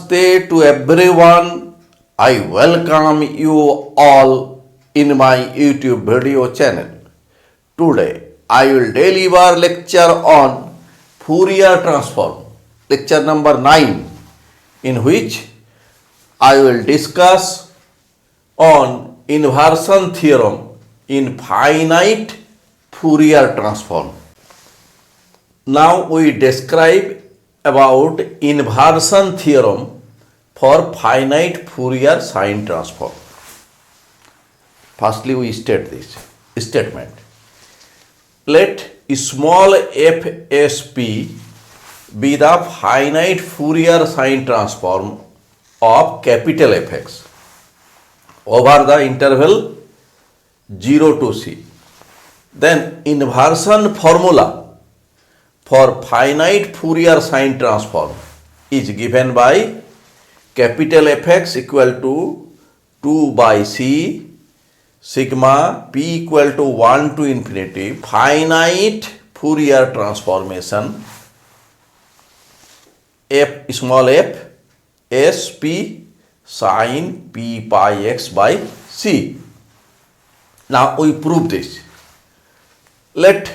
Namaste to everyone. I welcome you all in my YouTube video channel. Today I will deliver lecture on Fourier transform, lecture number 9, in which I will discuss on inversion theorem in finite Fourier transform. Now we describe about inversion theorem for finite Fourier sine transform. Firstly, we state this statement. Let small fsp be the finite Fourier sine transform of capital Fx over the interval 0 to c. Then inversion formula for finite Fourier sine transform is given by capital Fx equal to 2 by c sigma p equal to 1 to infinity finite Fourier transformation f small f s p sine p pi x by c. Now we prove this. Let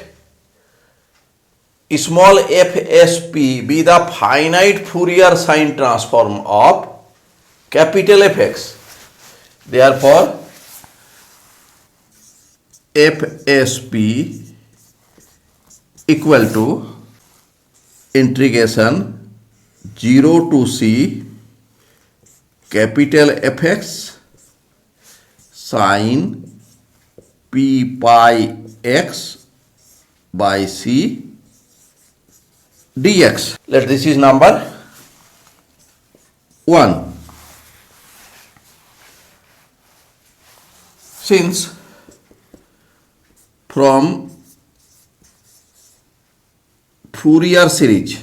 small fsp be the finite Fourier sine transform of capital Fx. Therefore, fsp equal to integration 0 to c capital Fx sine p pi x by c dx. Let this is number 1. Since from Fourier series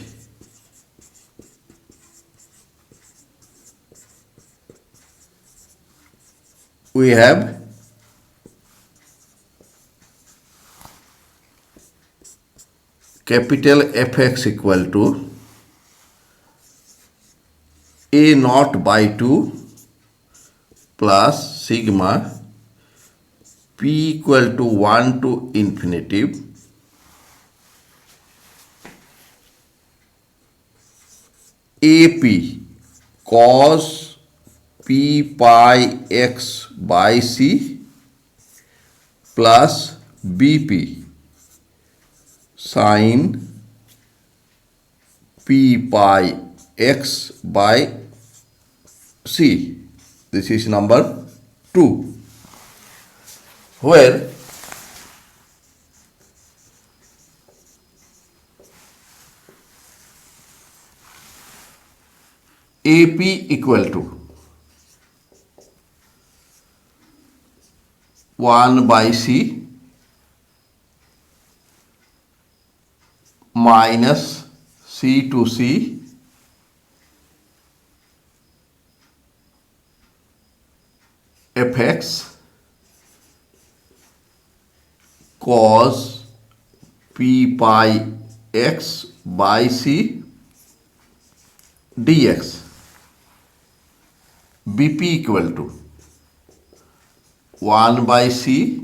we have capital Fx equal to a naught by 2 plus sigma p equal to 1 to infinity ap cos p pi x by c plus bp sine p pi x by c. This is number 2, where AP equal to 1 by c minus c to c fx cos p pi x by c dx. Bp equal to 1 by c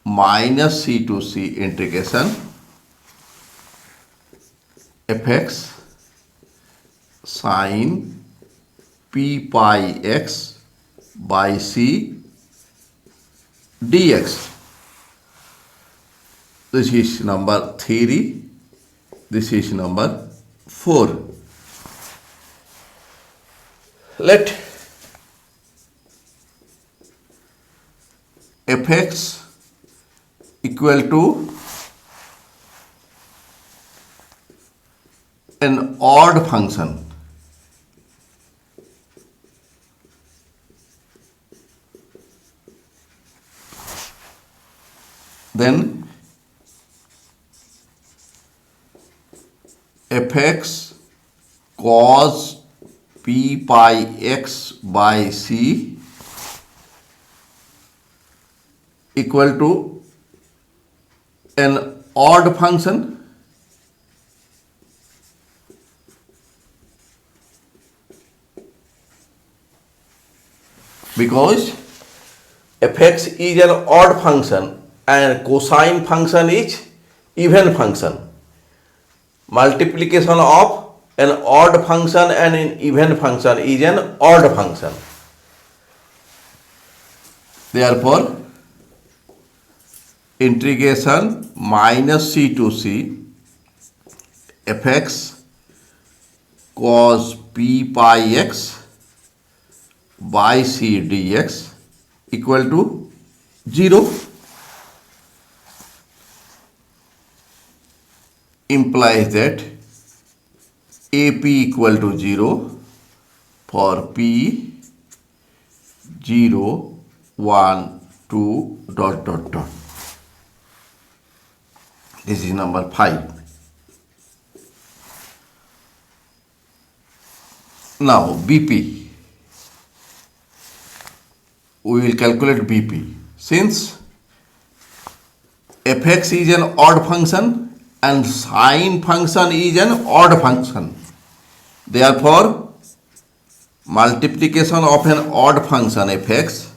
minus c to c integration fx sine p pi x by c dx. This is number 3. This is number 4. Let fx equal to an odd function. Then fx cos p pi x by c equal to an odd function because fx is an odd function and cosine function is even function. Multiplication of an odd function and an even function is an odd function. Therefore, integration minus c to c fx cos p pi x by c dx equal to 0 implies that AP equal to 0 for P 0, 1, 2, dot, dot, dot. This is number 5. Now BP. We will calculate BP. Since fx is an odd function and sine function is an odd function, therefore multiplication of an odd function fx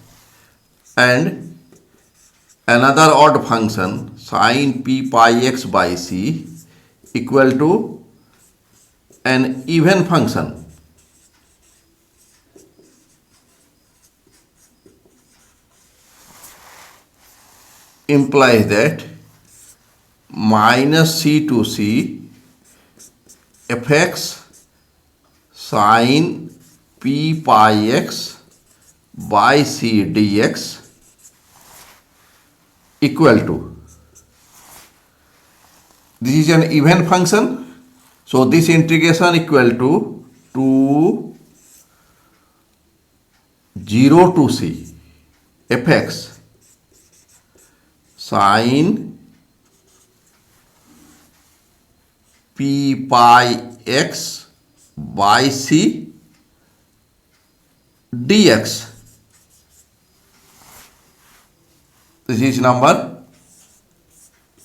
and another odd function sine p pi x by c equal to an even function. Implies that minus c to c fx sine p pi x by c dx equal to, this is an even function, so this integration equal to 0 to c fx sine p pi x by c dx. This is number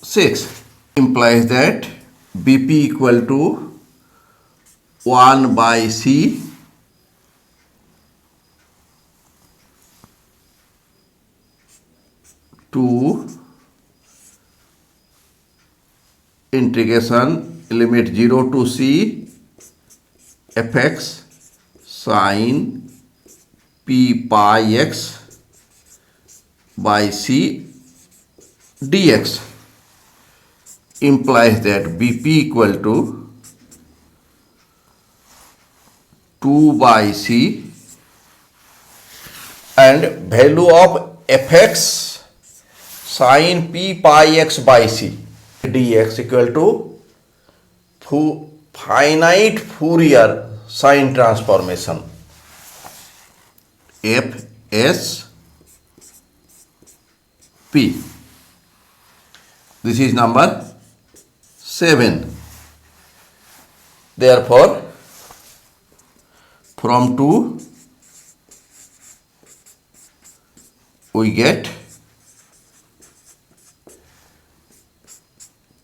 6. Implies that BP equal to 1 by c to integration limit 0 to c fx sine p pi x by c dx. Implies that BP equal to 2 by c and value of fx sine p pi x by c dx equal to finite Fourier sine transformation FSP. This is number 7. Therefore, from 2 we get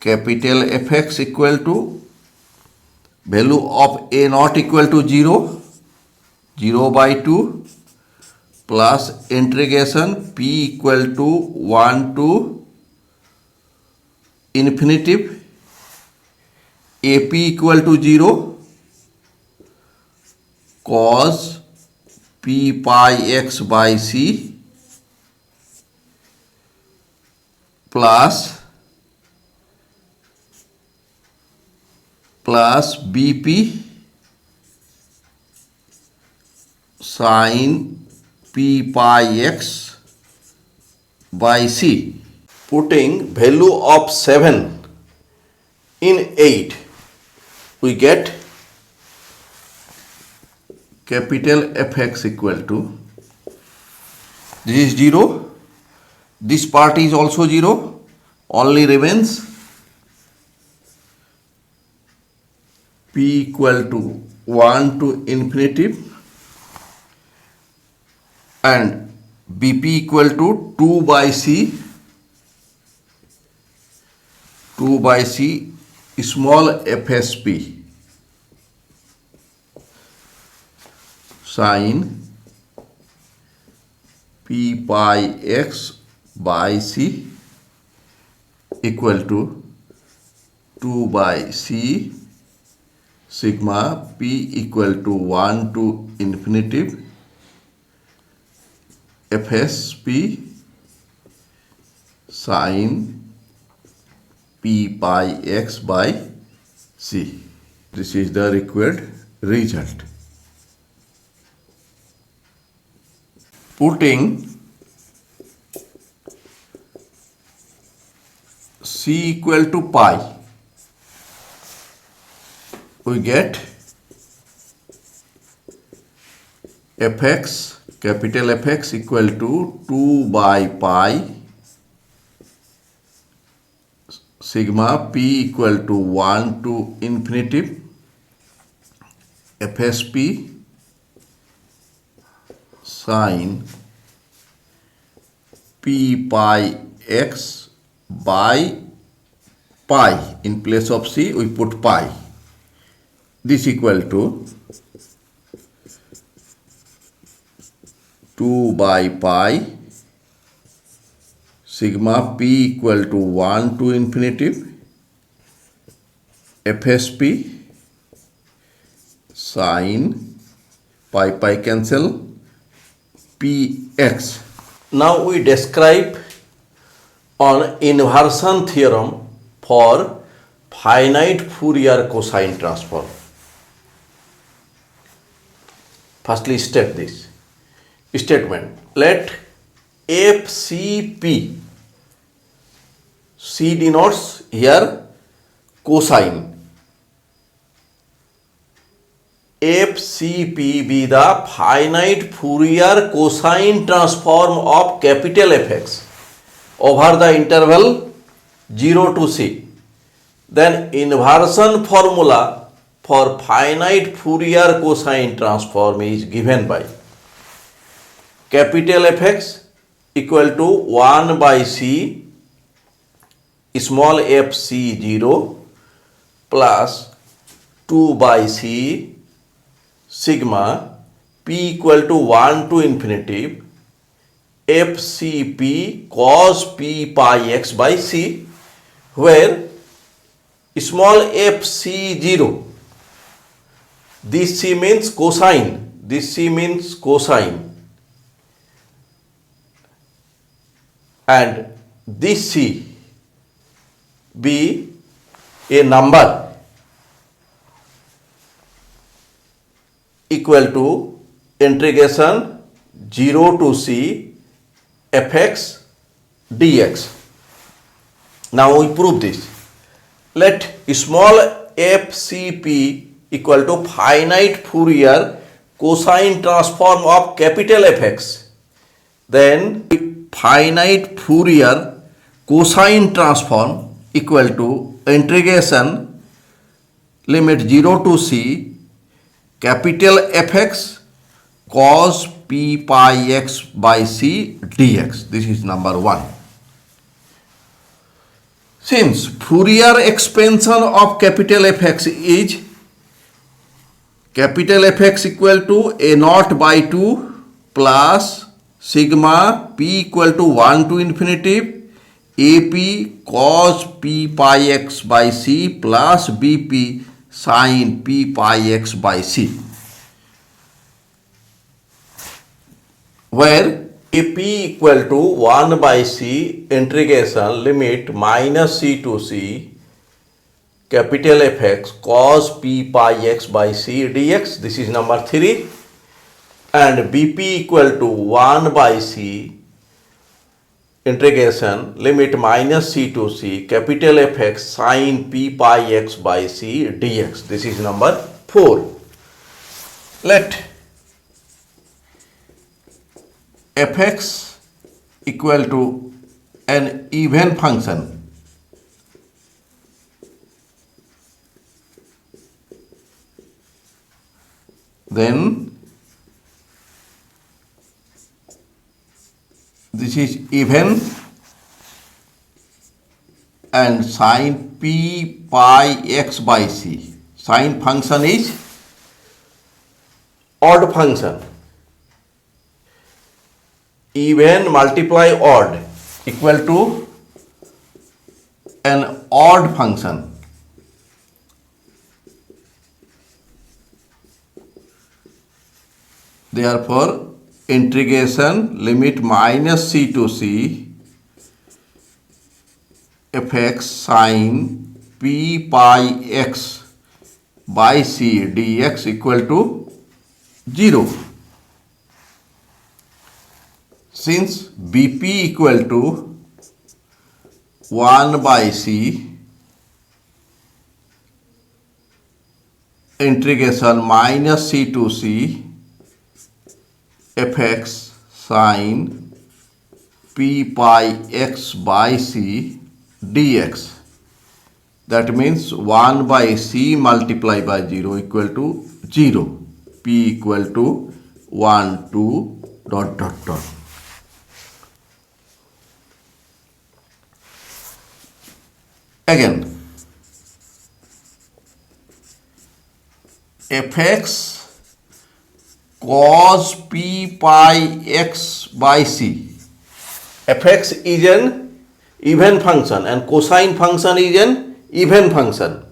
capital Fx equal to value of A naught equal to 0, 0 by 2 plus integration P equal to 1 to infinitive AP equal to 0 cos P pi x by c plus BP sine P pi x by c. Putting value of 7 in 8, we get capital Fx equal to, this is 0, this part is also 0, only remains P equal to 1 to infinitive and BP equal to 2 by c small FSP sine p pi x by c equal to 2 by c sigma p equal to 1 to infinity fsp sine p pi x by c. This is the required result. Putting c equal to pi, we get fx, capital Fx equal to 2 by pi sigma p equal to 1 to infinity fsp sine p pi x by pi. In place of c we put pi. This equal to 2 by pi sigma p equal to 1 to infinity fsp sine pi cancel px. Now we describe on inversion theorem for finite Fourier cosine transform. Firstly, state this statement. Let FCP, C denotes here cosine, FCP be the finite Fourier cosine transform of capital Fx over the interval 0 to c. Then inversion formula for finite Fourier cosine transform is given by capital Fx equal to 1 by c small f c0 plus 2 by c sigma p equal to 1 to infinity fcp cos p pi x by c, where small f c0, this c means cosine, this c means cosine, and this c be a number equal to integration 0 to c fx dx. Now we prove this. Let small fcp equal to finite Fourier cosine transform of capital Fx. Then finite Fourier cosine transform equal to integration limit 0 to c capital Fx cos p pi x by c dx. This is number 1. Since Fourier expansion of capital Fx is capital Fx equal to a naught by 2 plus sigma p equal to 1 to infinity ap cos p pi x by c plus bp sin p pi x by c, where ap equal to 1 by c integration limit minus c to c capital Fx cos p pi x by c dx. This is number 3. And bp equal to 1 by c integration limit minus c to c capital Fx sin p pi x by c dx. This is number 4. Let fx equal to an even function then this is even and sin p pi x by c. Sin function is odd function. even multiply odd equal to an odd function. Therefore, integration limit minus c to c fx sin p pi x by c dx equal to 0. Since bp equal to 1 by c, integration minus c to c fx sin p pi x by c dx. That means 1 by c multiply by 0 equal to 0. P equal to 1, 2, dot, dot, dot. Again, fx cos p pi x by c. fx is an even function and cosine function is an even function.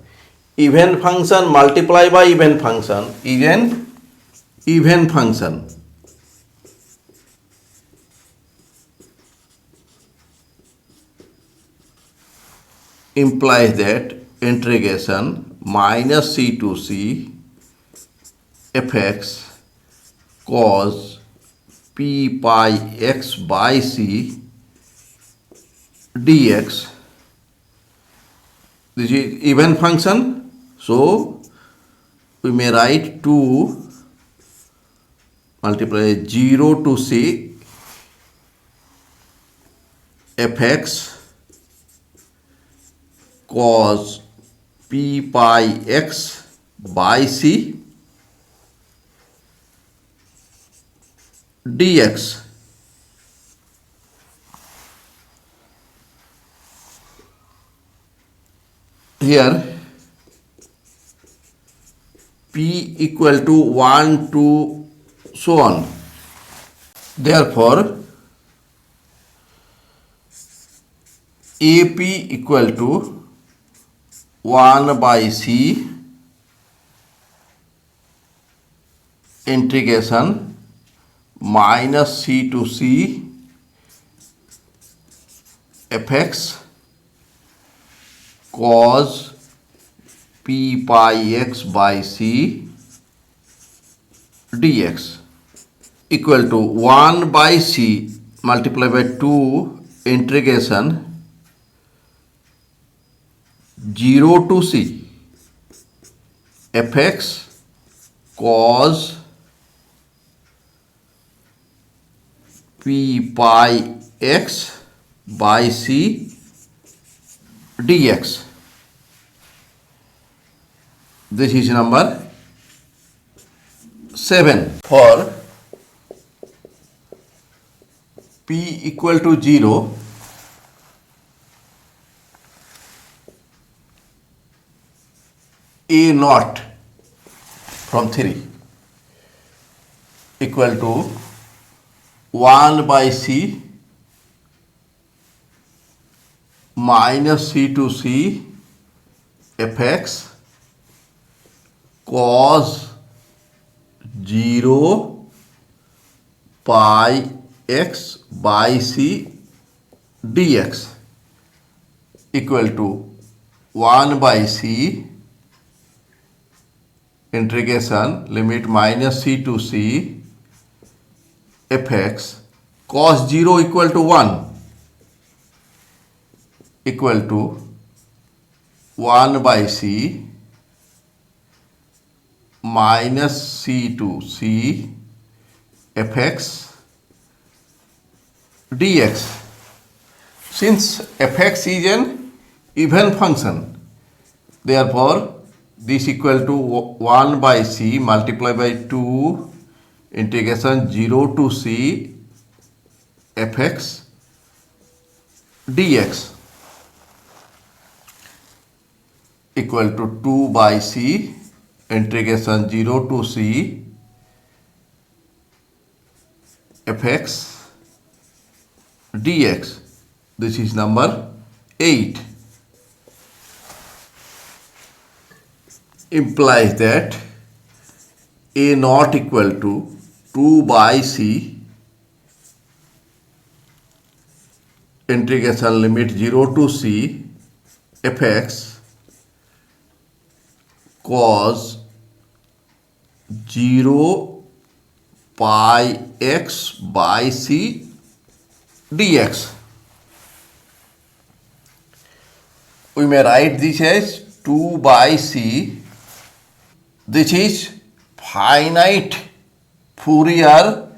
Even function multiply by even function is an even function. Implies that integration minus c to c fx cos p pi x by c dx. This is even function, so we may write 2 multiply 0 to c fx cos p pi x by c dx. Here p equal to 1, 2, so on. Therefore, AP equal to 1 by c integration minus c to c fx cos p pi x by c dx equal to 1 by c multiplied by 2 integration 0 to c fx cos p pi x by c dx. This is number 7. For p equal to 0, a naught from 3 equal to 1 by c minus c to c fx cos 0 pi x by c dx equal to 1 by c integration limit minus c to c fx cos 0 equal to 1 equal to 1 by c minus c to c fx dx. Since fx is an even function, therefore this equal to 1 by c multiplied by 2 integration 0 to c fx dx equal to 2 by c integration 0 to c fx dx. This is number 8. Implies that a not equal to 2 by c integration limit 0 to c fx cos 0 pi x by c dx. We may write this as 2 by c. This is finite Fourier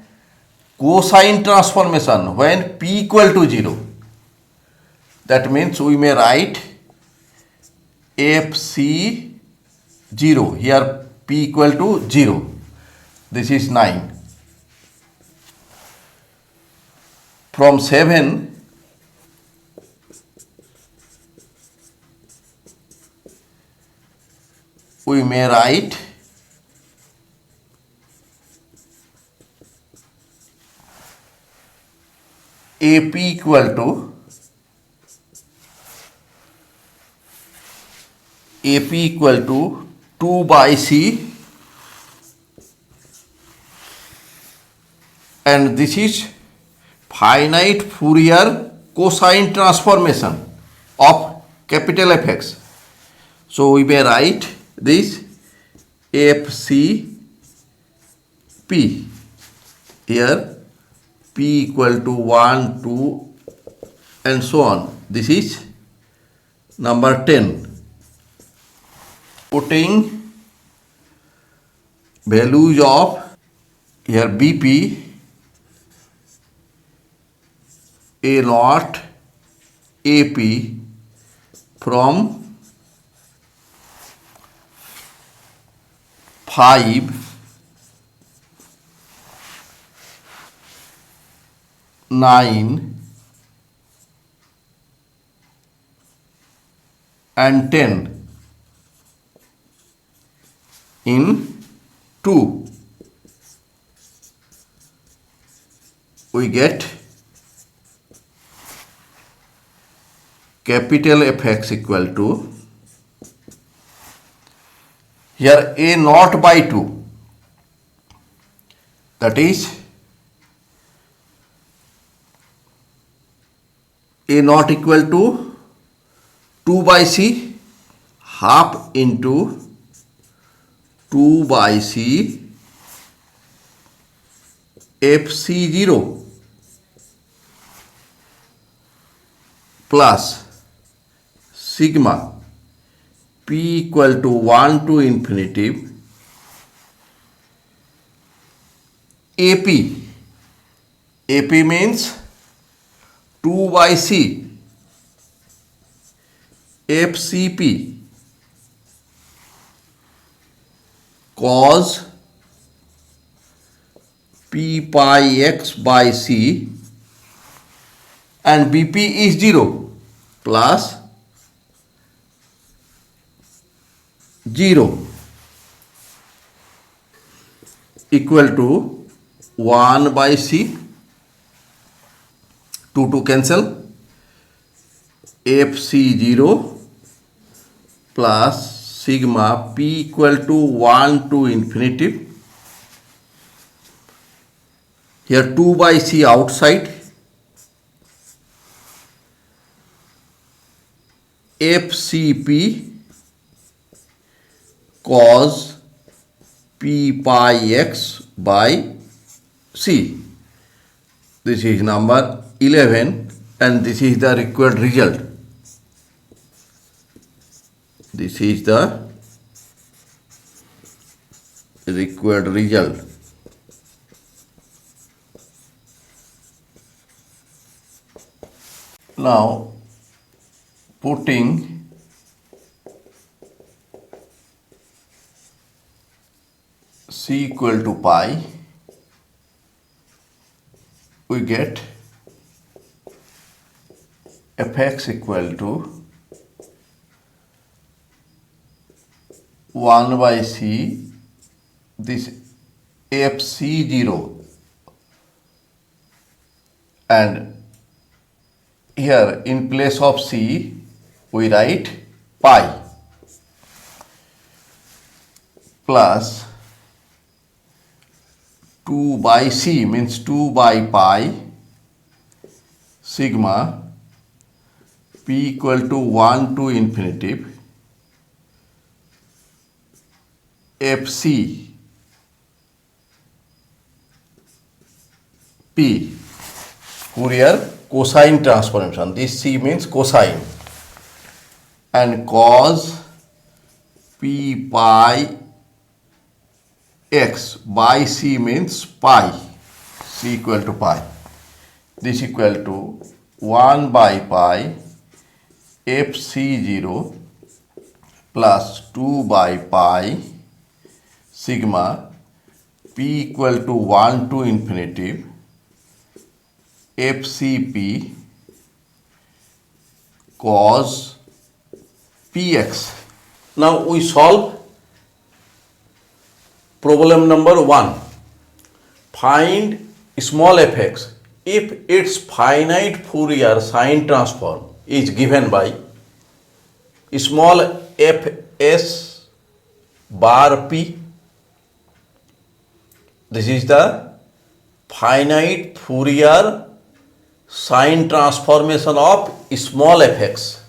cosine transformation when p equal to 0. That means we may write fc 0. Here p equal to 0. This is 9. From 7, we may write AP equal to 2 by c, and this is finite Fourier cosine transformation of capital Fx. So we may write this FCP. Here P equal to 1, 2 and so on. This is number 10. Putting values of here BP, A naught, AP from 5, 9 and 10 in 2, we get capital Fx equal to here A naught by 2, that is A naught equal to 2 by c half into 2 by c fc0 plus sigma p equal to 1 to infinity AP. AP means 2 by c FCP cos p pi x by c, and BP is 0 plus 0 equal to 1 by c, 2 to cancel, FC0 plus sigma p equal to 1 to infinity. Here 2 by c outside, FCP cos p pi x by c. This is number 11 and this is the required result. This is the required result. Now putting c equal to pi, we get fx equal to 1 by c, this fc0 and here in place of c we write pi plus 2 by c means 2 by pi sigma p equal to 1 to infinity fc p Fourier cosine transformation. This c means cosine and cos p pi x by c means pi, c equal to pi. This equal to 1 by pi fc0 plus 2 by pi sigma p equal to 1 to infinity fcp cos px. Now we solve problem number 1. Find small fx if its finite Fourier sine transform is given by small fs bar p. This is the finite Fourier sine transformation of small fx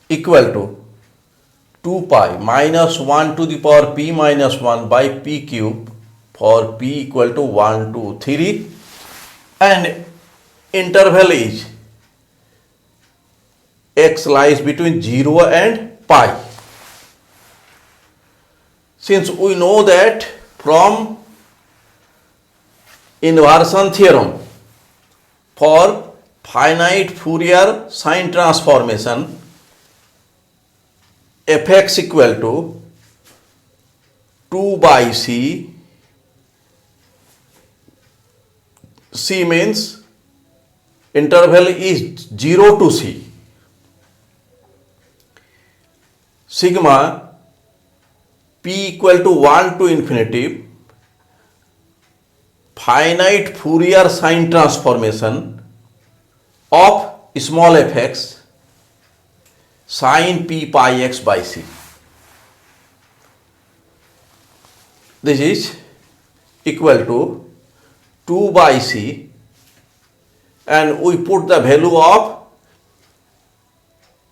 equal to 2 pi minus 1 to the power p minus 1 by p cube for p equal to 1 to 3 and interval is x lies between 0 and pi. Since we know that from inversion theorem for finite Fourier sine transformation fx equal to 2 by c, c means interval is 0 to c, sigma p equal to 1 to infinity finite Fourier sine transformation of small fx sin p pi x by c. This is equal to 2 by c and we put the value of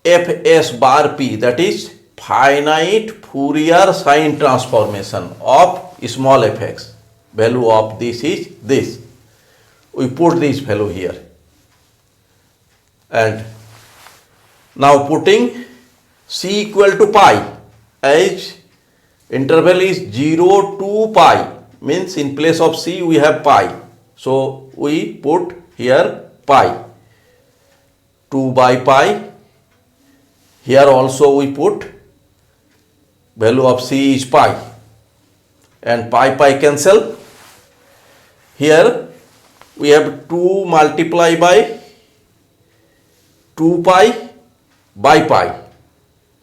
fs bar p, that is finite Fourier sine transformation of small fx. Value of this is this. We put this value here and now putting c equal to pi as interval is 0 to pi means in place of c we have pi. So we put here pi, 2 by pi. Here also we put value of c is pi and pi cancel. Here we have 2 multiply by 2 pi by pi.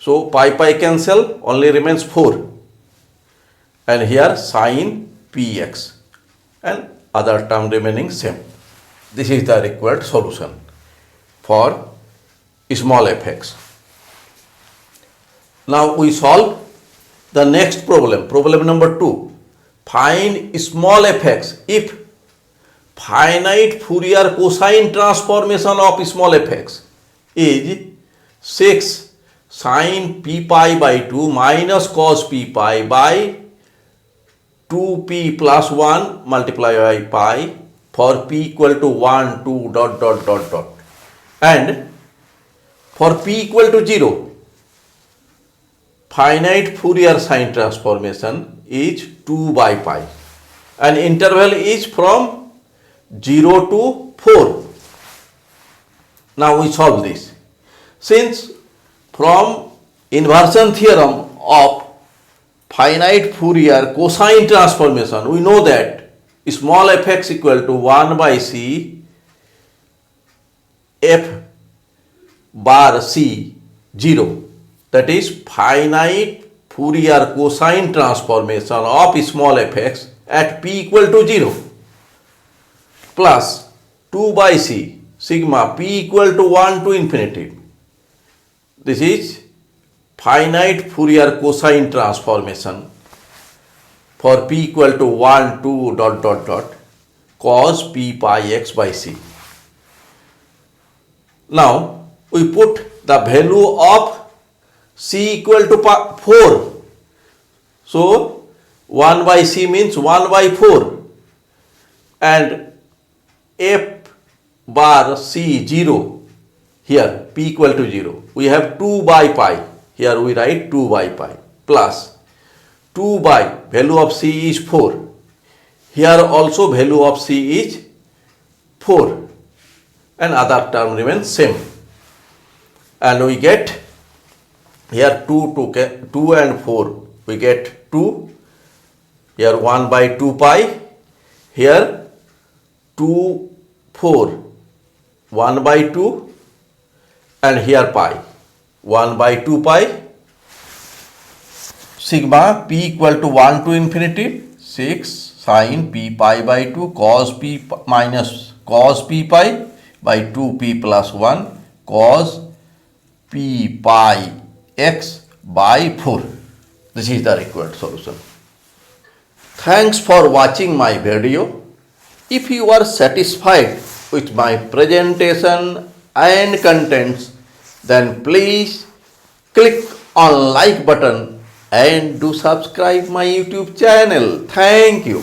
So pi cancel, only remains 4 and here sin px and other term remaining same. This is the required solution for small fx. Now we solve the next problem, problem number 2. Find small fx if finite Fourier cosine transformation of small fx is 6 sin p pi by 2 minus cos p pi by 2p plus 1 multiplied by pi for p equal to 1, 2, dot. And for p equal to 0, finite Fourier sine transformation is 2 by pi and interval is from 0 to 4. Now we solve this. Since from inversion theorem of finite Fourier cosine transformation we know that small fx equal to 1 by c f bar c 0, that is finite Fourier cosine transformation of small fx at p equal to 0 plus 2 by c sigma p equal to 1 to infinity. This is finite Fourier cosine transformation for p equal to 1 to dot dot dot cos p pi x by c. Now we put the value of c equal to 4. So 1 by c means 1 by 4 and f bar c 0, here p equal to 0. We have 2 by pi, here we write 2 by pi plus 2 by value of c is 4. Here also value of c is 4 and other term remains same. And we get here 2 and 4, we get 2, here 1 by 2 pi, here 2, 4, 1 by 2 and here pi, 1 by 2 pi, sigma p equal to 1 to infinity 6 sin p pi by 2 cos p minus cos p pi by 2p plus 1 cos p pi x by 4. This is the required solution. Thanks for watching my video. If you are satisfied with my presentation and contents, then please click on like button and do subscribe my YouTube channel. Thank you.